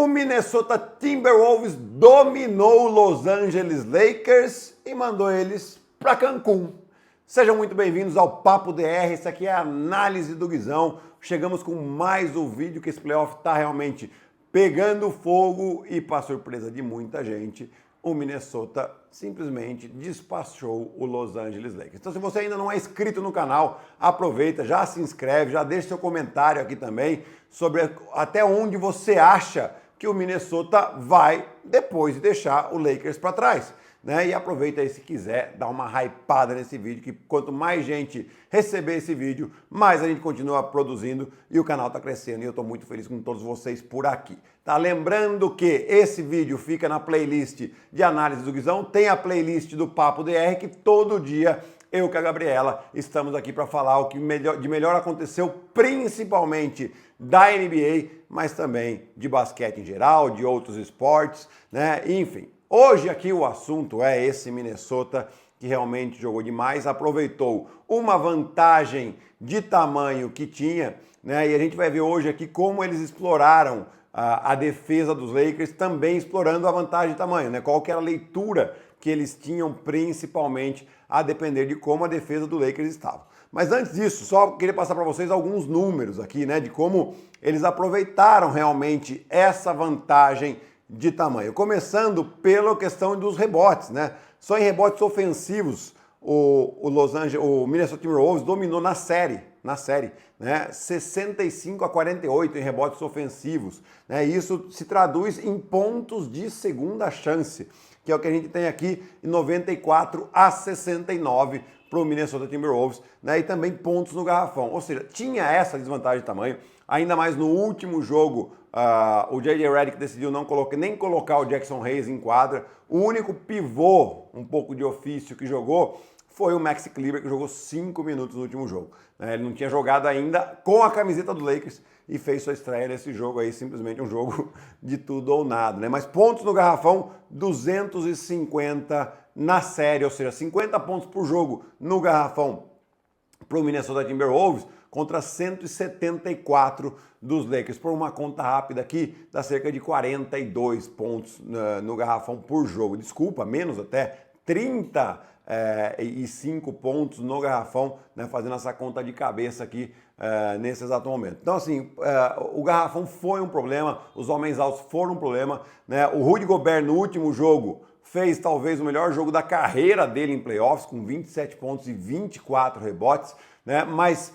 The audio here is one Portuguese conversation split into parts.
O Minnesota Timberwolves dominou o Los Angeles Lakers e mandou eles para Cancún. Sejam muito bem-vindos ao Papo DR, esse aqui é a análise do Guizão. Chegamos com mais um vídeo que esse playoff está realmente pegando fogo e, para surpresa de muita gente, o Minnesota simplesmente despachou o Los Angeles Lakers. Então, se você ainda não é inscrito no canal, aproveita, já se inscreve, já deixa seu comentário aqui também sobre até onde você acha que o Minnesota vai depois de deixar o Lakers para trás. Né? E aproveita aí, se quiser, dá uma hypada nesse vídeo, que quanto mais gente receber esse vídeo, mais a gente continua produzindo e o canal está crescendo e eu estou muito feliz com todos vocês por aqui. Tá? Lembrando que esse vídeo fica na playlist de análise do Guizão, tem a playlist do Papo DR, que todo dia eu e a Gabriela estamos aqui para falar o que de melhor aconteceu, principalmente da NBA, mas também de basquete em geral, de outros esportes, né? Enfim. Hoje aqui o assunto é esse Minnesota que realmente jogou demais, aproveitou uma vantagem de tamanho que tinha, né? E a gente vai ver hoje aqui como eles exploraram a defesa dos Lakers, também explorando a vantagem de tamanho, né? Qual que era a leitura que eles tinham, principalmente a depender de como a defesa do Lakers estava. Mas antes disso, só queria passar para vocês alguns números aqui, né? De como eles aproveitaram realmente essa vantagem de tamanho. Começando pela questão dos rebotes, né? Só em rebotes ofensivos, o Minnesota Timberwolves dominou na série, né? 65-48 em rebotes ofensivos, né? E isso se traduz em pontos de segunda chance, que é o que a gente tem aqui, 94-69 para o Minnesota Timberwolves, né? E também pontos no garrafão. Ou seja, tinha essa desvantagem de tamanho, ainda mais no último jogo. O J.J. Redick decidiu nem colocar o Jackson Hayes em quadra. O único pivô, um pouco de ofício, que jogou foi o Maxi Kleber, que jogou 5 minutos no último jogo. Ele não tinha jogado ainda com a camiseta do Lakers e fez sua estreia nesse jogo aí, simplesmente um jogo de tudo ou nada, né? Mas pontos no garrafão, 250 na série, ou seja, 50 pontos por jogo no garrafão para o Minnesota Timberwolves, contra 174 dos Lakers. Por uma conta rápida aqui, dá cerca de 42 pontos no garrafão por jogo. Desculpa, menos até 35 pontos no garrafão, né, fazendo essa conta de cabeça aqui nesse exato momento. Então, assim, o garrafão foi um problema, os homens altos foram um problema, né? O Rudy Gobert, no último jogo, fez talvez o melhor jogo da carreira dele em playoffs, com 27 pontos e 24 rebotes, né? Mas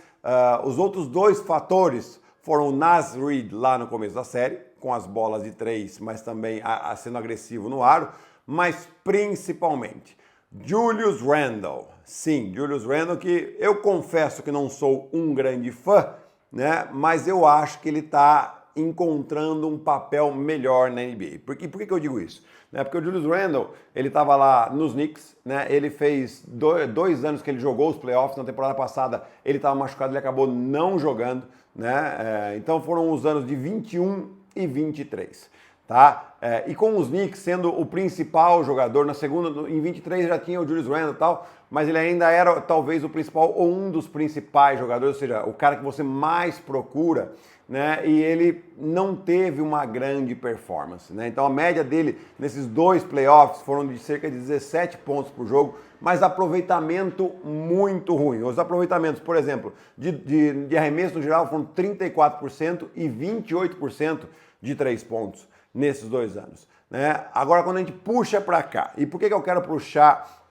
os outros dois fatores foram o Naz Reid lá no começo da série, com as bolas de 3, mas também sendo agressivo no aro, mas principalmente Julius Randle. Sim, Julius Randle, que eu confesso que não sou um grande fã, né? Mas eu acho que ele está encontrando um papel melhor na NBA. Por que eu digo isso? Porque o Julius Randle, ele estava lá nos Knicks, né? Ele fez dois anos que ele jogou os playoffs. Na temporada passada ele estava machucado, ele acabou não jogando, né? Então foram os anos de 21 e 23. Tá? E com os Knicks sendo o principal jogador, na segunda, em 23 já tinha o Julius Randle e tal, mas ele ainda era talvez o principal ou um dos principais jogadores, ou seja, o cara que você mais procura, né? E ele não teve uma grande performance, né? Então a média dele nesses dois playoffs foram de cerca de 17 pontos por jogo, mas aproveitamento muito ruim. Os aproveitamentos, por exemplo, de arremesso no geral foram 34% e 28% de 3 pontos nesses 2 anos, né? Agora, quando a gente puxa para cá, e por que eu quero puxar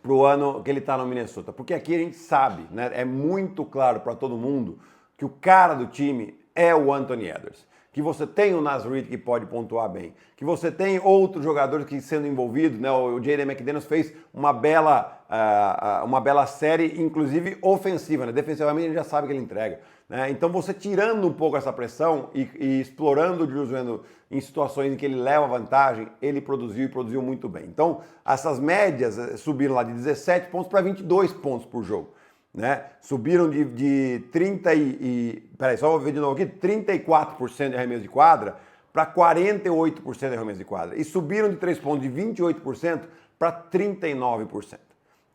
para o ano que ele está no Minnesota? Porque aqui a gente sabe, né? É muito claro para todo mundo que o cara do time é o Anthony Edwards, que você tem o Naz Reid que pode pontuar bem, que você tem outros jogadores que sendo envolvidos, né? O Jaden McDaniels fez uma bela série, inclusive ofensiva, né? Defensivamente a gente já sabe que ele entrega, né? Então você tirando um pouco essa pressão e explorando o Julius Randle em situações em que ele leva vantagem, ele produziu muito bem. Então essas médias subiram lá de 17 pontos para 22 pontos por jogo, né? Subiram de 34% de arremesso de quadra para 48% de arremesso de quadra. E subiram de 3 pontos de 28% para 39%.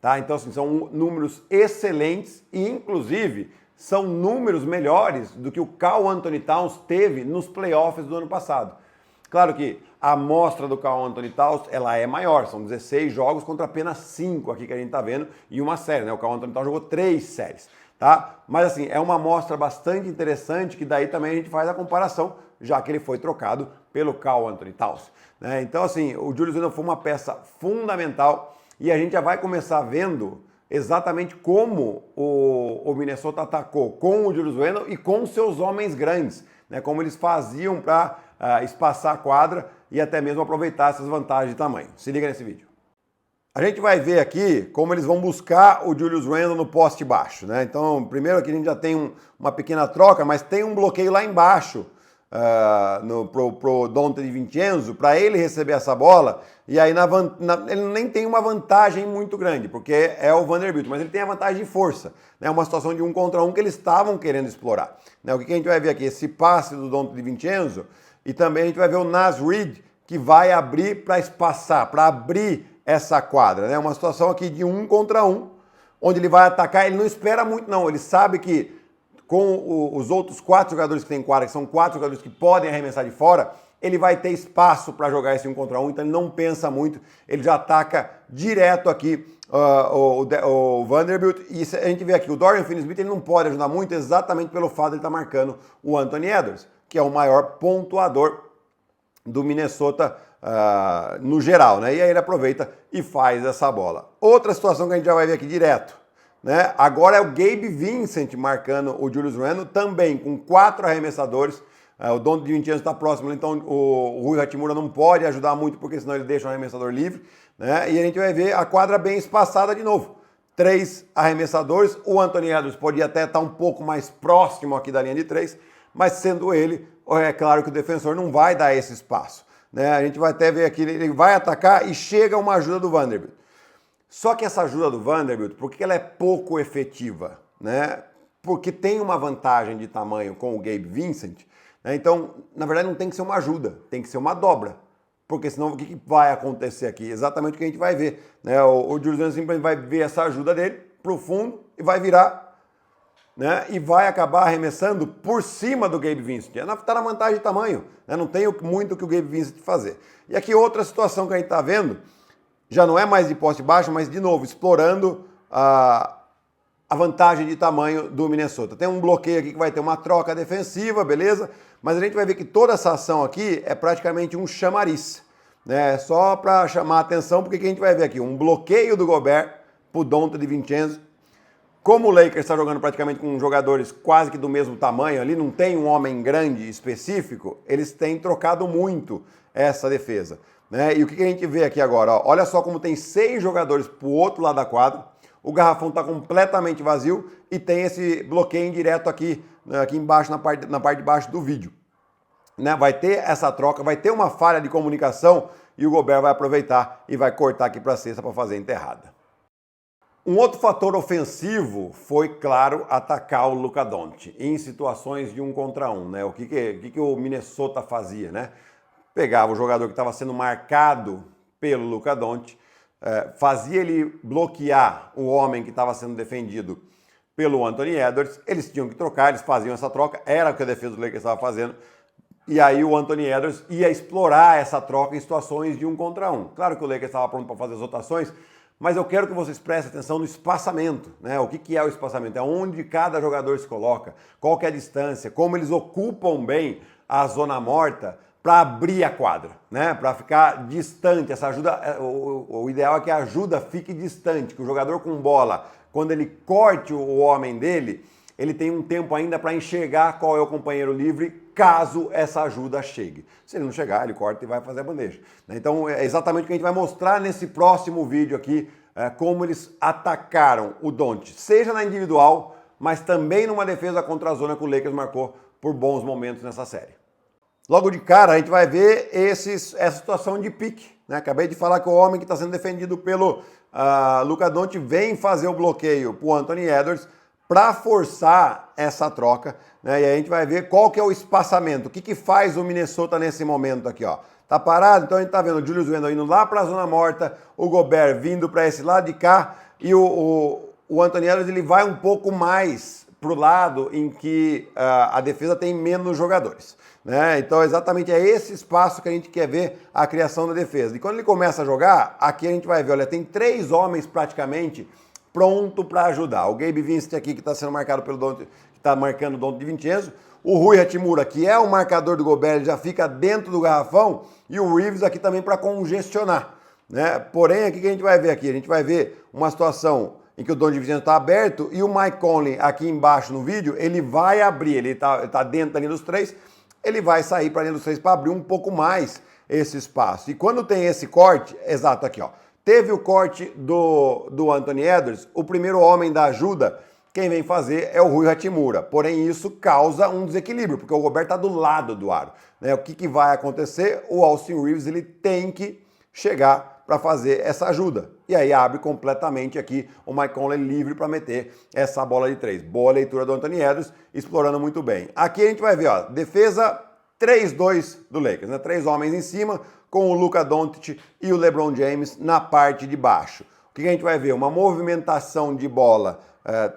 Tá? Então, assim, são números excelentes e, inclusive, são números melhores do que o Karl Anthony Towns teve nos playoffs do ano passado. Claro que a amostra do Karl-Anthony Towns, ela é maior, são 16 jogos contra apenas 5 aqui que a gente tá vendo, e uma série, né? O Karl-Anthony Towns jogou 3 séries, tá? Mas assim, é uma amostra bastante interessante, que daí também a gente faz a comparação, já que ele foi trocado pelo Karl-Anthony Towns, né? Então assim, o Julius Randle foi uma peça fundamental, e a gente já vai começar vendo exatamente como o Minnesota atacou com o Julius Randle e com seus homens grandes, né? Como eles faziam para espaçar a quadra e até mesmo aproveitar essas vantagens de tamanho. Se liga nesse vídeo. A gente vai ver aqui como eles vão buscar o Julius Randle no poste baixo, né? Então, primeiro aqui a gente já tem uma pequena troca, mas tem um bloqueio lá embaixo pro Donte DiVincenzo, para ele receber essa bola, e aí ele nem tem uma vantagem muito grande, porque é o Vanderbilt, mas ele tem a vantagem de força, né? Uma situação de 1 contra 1 que eles estavam querendo explorar, né? O que a gente vai ver aqui? Esse passe do Donte DiVincenzo, e também a gente vai ver o Naz Reid, que vai abrir para espaçar, para abrir essa quadra, né? Uma situação aqui de 1 contra 1, onde ele vai atacar, ele não espera muito não, ele sabe que com os outros 4 jogadores que tem em quadra, que são 4 jogadores que podem arremessar de fora, ele vai ter espaço para jogar esse 1 contra 1, então ele não pensa muito, ele já ataca direto aqui o Vanderbilt, e a gente vê aqui, o Dorian Finney-Smith ele não pode ajudar muito exatamente pelo fato de ele estar marcando o Anthony Edwards, que é o maior pontuador do Minnesota no geral, né? E aí ele aproveita e faz essa bola. Outra situação que a gente já vai ver aqui direto, né? Agora é o Gabe Vincent marcando o Julius Randle, também com 4 arremessadores. O Donte DiVincenzo está próximo, então o Rui Hachimura não pode ajudar muito, porque senão ele deixa o arremessador livre, né? E a gente vai ver a quadra bem espaçada de novo. 3 arremessadores, o Anthony Edwards podia até estar um pouco mais próximo aqui da linha de 3, mas sendo ele, é claro que o defensor não vai dar esse espaço, né? A gente vai até ver aqui, ele vai atacar e chega uma ajuda do Vanderbilt. Só que essa ajuda do Vanderbilt, por que ela é pouco efetiva, né? Porque tem uma vantagem de tamanho com o Gabe Vincent, né? Então, na verdade, não tem que ser uma ajuda, tem que ser uma dobra. Porque senão o que vai acontecer aqui? Exatamente o que a gente vai ver, né? O Julius Randle simplesmente vai ver essa ajuda dele pro fundo e vai virar, né? E vai acabar arremessando por cima do Gabe Vincent. Está na vantagem de tamanho, né? Não tem muito o que o Gabe Vincent fazer. E aqui outra situação que a gente está vendo, já não é mais de poste baixo, mas de novo, explorando a vantagem de tamanho do Minnesota. Tem um bloqueio aqui que vai ter uma troca defensiva, beleza? Mas a gente vai ver que toda essa ação aqui é praticamente um chamariz, né? Só para chamar a atenção, porque que a gente vai ver aqui? Um bloqueio do Gobert pro Donte DiVincenzo. Como o Lakers está jogando praticamente com jogadores quase que do mesmo tamanho ali, não tem um homem grande específico, eles têm trocado muito essa defesa, né? E o que a gente vê aqui agora? Ó, olha só como tem 6 jogadores pro outro lado da quadra, o garrafão está completamente vazio e tem esse bloqueio indireto aqui embaixo, na parte de baixo do vídeo, né? Vai ter essa troca, vai ter uma falha de comunicação e o Gobert vai aproveitar e vai cortar aqui para a cesta para fazer a enterrada. Um outro fator ofensivo foi, claro, atacar o Luka Doncic em situações de 1 contra 1, né? O que o Minnesota fazia, né? Pegava o jogador que estava sendo marcado pelo Luka Doncic, fazia ele bloquear o homem que estava sendo defendido pelo Anthony Edwards, eles tinham que trocar, eles faziam essa troca, era o que a defesa do Lakers estava fazendo, e aí o Anthony Edwards ia explorar essa troca em situações de 1 contra 1. Claro que o Lakers estava pronto para fazer as rotações, mas eu quero que vocês prestem atenção no espaçamento, né? O que é o espaçamento? É onde cada jogador se coloca, qual que é a distância, como eles ocupam bem a zona morta para abrir a quadra, né? Para ficar distante. Essa ajuda, o ideal é que a ajuda fique distante, que o jogador com bola, quando ele corte o homem dele, ele tem um tempo ainda para enxergar qual é o companheiro livre, caso essa ajuda chegue. Se ele não chegar, ele corta e vai fazer a bandeja. Então é exatamente o que a gente vai mostrar nesse próximo vídeo aqui, como eles atacaram o Doncic, seja na individual, mas também numa defesa contra a zona que o Lakers marcou por bons momentos nessa série. Logo de cara, a gente vai ver essa situação de pique, né? Acabei de falar que o homem que está sendo defendido pelo Luka Doncic vem fazer o bloqueio para o Anthony Edwards para forçar essa troca, né? E aí a gente vai ver qual que é o espaçamento, o que faz o Minnesota nesse momento aqui, ó. Tá parado? Então a gente tá vendo o Julius Randle indo lá para a zona morta, o Gobert vindo para esse lado de cá e o Anthony Edwards ele vai um pouco mais para o lado em que a defesa tem menos jogadores. Né? Então, exatamente é esse espaço que a gente quer ver a criação da defesa. E quando ele começa a jogar, aqui a gente vai ver, olha, tem 3 homens praticamente pronto para ajudar. O Gabe Vincent aqui, que está sendo marcado pelo Donte, que está marcando o Donte DiVincenzo. O Rui Hachimura, que é o marcador do Gobert, ele já fica dentro do garrafão. E o Reeves aqui também para congestionar. Né? Porém, aqui que a gente vai ver aqui? A gente vai ver uma situação em que o Donte DiVincenzo está aberto e o Mike Conley aqui embaixo no vídeo, ele vai abrir, ele tá dentro da linha dos 3, ele vai sair para a linha dos 3 para abrir um pouco mais esse espaço. E quando tem esse corte, exato aqui, ó, teve o corte do Anthony Edwards, o primeiro homem da ajuda, quem vem fazer é o Rui Hachimura. Porém, isso causa um desequilíbrio, porque o Gobert está do lado do aro. Né? O que vai acontecer? O Austin Reeves ele tem que chegar para fazer essa ajuda. E aí abre completamente aqui o Mike Conley livre para meter essa bola de 3. Boa leitura do Anthony Edwards, explorando muito bem. Aqui a gente vai ver, ó, defesa 3-2 do Lakers, né? 3 homens em cima, com o Luka Doncic e o LeBron James na parte de baixo. O que a gente vai ver? Uma movimentação de bola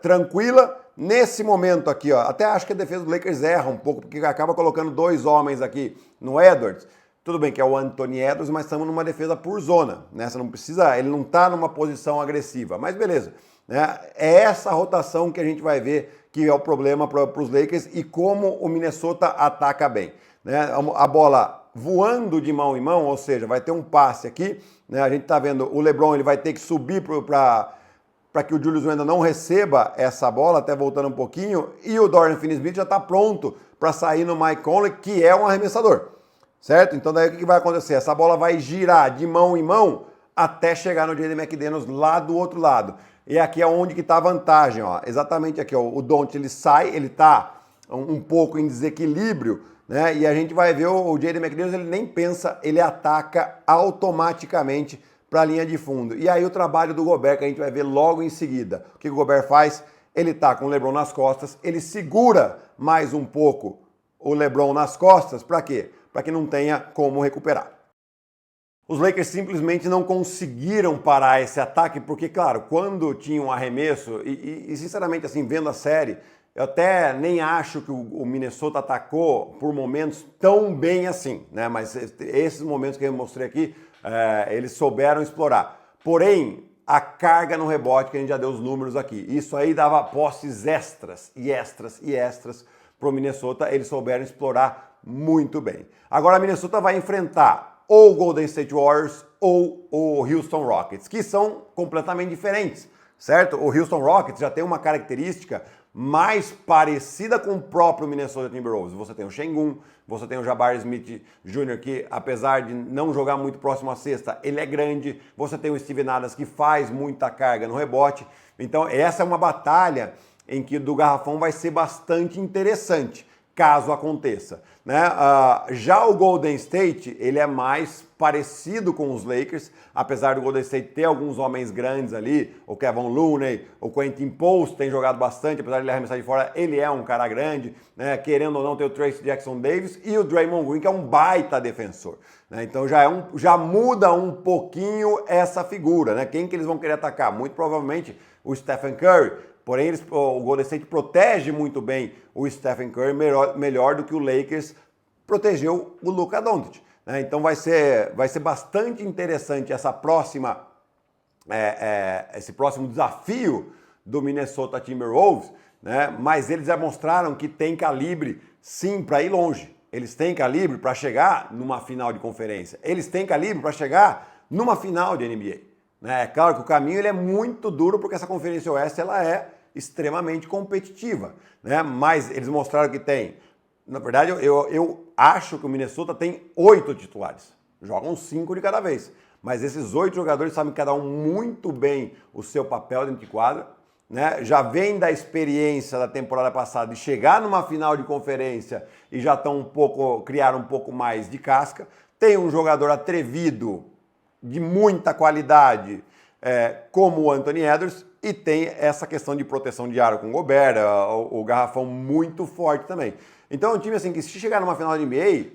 tranquila. Nesse momento aqui, ó, até acho que a defesa do Lakers erra um pouco, porque acaba colocando 2 homens aqui no Edwards. Tudo bem que é o Anthony Edwards, mas estamos numa defesa por zona, né? Você não precisa, ele não está numa posição agressiva, mas beleza. Né? É essa rotação que a gente vai ver que é o problema para os Lakers e como o Minnesota ataca bem. Né? A bola voando de mão em mão, ou seja, vai ter um passe aqui, né? A gente está vendo o LeBron, ele vai ter que subir para que o Julius Randle não receba essa bola, até voltando um pouquinho, e o Dorian Finney-Smith já está pronto para sair no Mike Conley, que é um arremessador. Certo? Então daí o que vai acontecer? Essa bola vai girar de mão em mão até chegar no Jaden McDaniels lá do outro lado. E aqui é onde que está a vantagem, ó. Exatamente aqui, ó. O Doncic ele sai, ele está um pouco em desequilíbrio, né? E a gente vai ver o Jaden McDaniels, ele nem pensa, ele ataca automaticamente para a linha de fundo. E aí o trabalho do Gobert que a gente vai ver logo em seguida. O que o Gobert faz? Ele tá com o LeBron nas costas, ele segura mais um pouco o LeBron nas costas, para quê? Para que não tenha como recuperar. Os Lakers simplesmente não conseguiram parar esse ataque, porque, claro, quando tinha um arremesso, e sinceramente, assim, vendo a série, eu até nem acho que o Minnesota atacou por momentos tão bem assim, né? Mas esses momentos que eu mostrei aqui, eles souberam explorar. Porém, a carga no rebote, que a gente já deu os números aqui, isso aí dava posses extras e extras e extras para o Minnesota, eles souberam explorar muito bem. Agora a Minnesota vai enfrentar ou o Golden State Warriors ou o Houston Rockets, que são completamente diferentes, certo? O Houston Rockets já tem uma característica mais parecida com o próprio Minnesota Timberwolves. Você tem o Şengün, você tem o Jabari Smith Jr., que apesar de não jogar muito próximo à cesta, ele é grande. Você tem o Steven Adams, que faz muita carga no rebote. Então essa é uma batalha em que do garrafão vai ser bastante interessante, caso aconteça. Né? Já o Golden State, ele é mais parecido com os Lakers, apesar do Golden State ter alguns homens grandes ali, o Kevin Looney, o Quentin Post tem jogado bastante, apesar de ele arremessar de fora, ele é um cara grande, né? Querendo ou não ter o Tracy Jackson Davis e o Draymond Green, que é um baita defensor. Né? Então já muda um pouquinho essa figura. Né? Quem que eles vão querer atacar? Muito provavelmente o Stephen Curry. Porém, o Golden State protege muito bem o Stephen Curry, melhor do que o Lakers protegeu o Luka Doncic. Né? Então vai ser bastante interessante esse próximo desafio do Minnesota Timberwolves, né? Mas eles já mostraram que tem calibre sim para ir longe. Eles têm calibre para chegar numa final de conferência. Eles têm calibre para chegar numa final de NBA. É claro que o caminho ele é muito duro porque essa Conferência Oeste ela é extremamente competitiva, né? Mas eles mostraram que tem. Na verdade, eu acho que o Minnesota tem 8 titulares. Jogam 5 de cada vez. Mas esses 8 jogadores sabem cada um muito bem o seu papel dentro de quadra. Né? Já vem da experiência da temporada passada de chegar numa final de conferência e já estão criaram um pouco mais de casca. Tem um jogador atrevido, de muita qualidade, como o Anthony Edwards, e tem essa questão de proteção de aro com o Gobert, o garrafão muito forte também. Então é um time assim que se chegar numa final de NBA,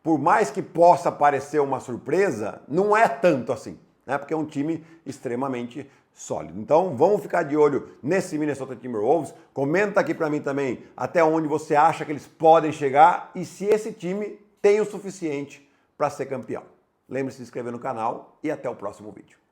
por mais que possa parecer uma surpresa, não é tanto assim. né? Porque é um time extremamente sólido. Então vamos ficar de olho nesse Minnesota Timberwolves. Comenta aqui para mim também até onde você acha que eles podem chegar e se esse time tem o suficiente para ser campeão. Lembre-se de se inscrever no canal e até o próximo vídeo.